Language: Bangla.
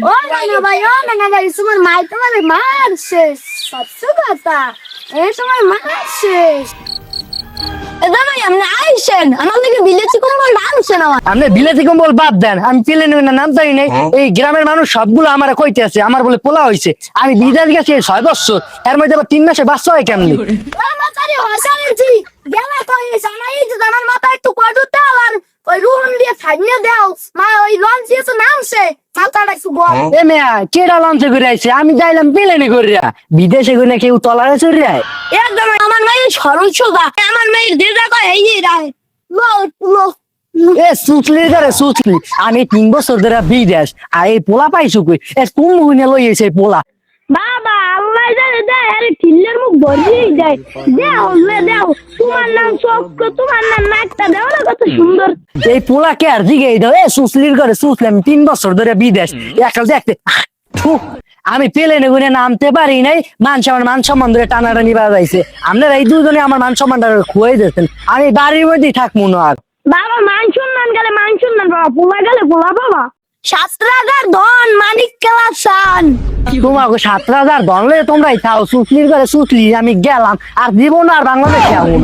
ও না ভাই তোমার মাই তোমার মারছে সত্যি কথা এই তোমার মারছে এদা ভাই আপনি আইছেন আমার লাগে বিলেতি কম্বল আনছেন আমার আপনি বিলেতি কম্বল বাদ দেন আমি প্লেনে নাম জানি নাই এই গ্রামের মানুষ সবগুলো আমার কইতে আছে আমার বলে পোলা হইছে আমি বিদেশ গেছি 6 বছর এর মধ্যে আবার 3 মাসে বাচ্চা হয় কেমনি মাথারে হসালেছি গেলা কই জানাই যে আমার মাথা একটু কড়ুতে আর ওই রুম দিয়ে ছাড়িয়ে দাও মা ওই লঞ্চ দিয়ে তো নামছে মাথাটা একটু গো এ মেয়া কেডা লঞ্চে করে আইছে আমি যাইলাম প্লেনে করিয়া বিদেশে গনে কেউ তলারে চড়ে আয় একদম আমার মেয়ে সরল সোজা আমার মেয়ের দিদা কয় এই রায় লো লো এ সুচলি করে সুচলি আমি 3 বছর ধরে বিদেশ আর এই পোলা পাইছু কই এ কোন মহিনে লই এসে পোলা বাবা আল্লাহ জানে দে আরে ঠিলের মুখ ভরিয়ে দেয় দেও দেও তোমার নাম চক্র তোমার নাম নাকটা দেও না কত সুন্দর এই পোলা কে আর দিকে দাও এ সুচলির করে সুচলি আমি 3 বছর ধরে বিদেশ একাল দেখতে থু, আমি প্লেনে গুনে নামতে পারি নাই আমার মান সম্মান ধরে টানাটানি বাজাইছে আপনারা এই দুজনে আমার মান সম্মানটা খুয়াই দিচ্ছেন আমি বাড়ির মধ্যেই থাকবো না আর বাবা মান সম্মান গেলে মান সম্মান বাবা পোলা গেলে পোলা বাবা 7,000 ধন মানিক কেলাসান তোমাকে 7,000 ধরলে তোমরাই থাও সুচলির করে সুচলি আমি গেলাম আর জীবন আর বাংলাদেশে আমুন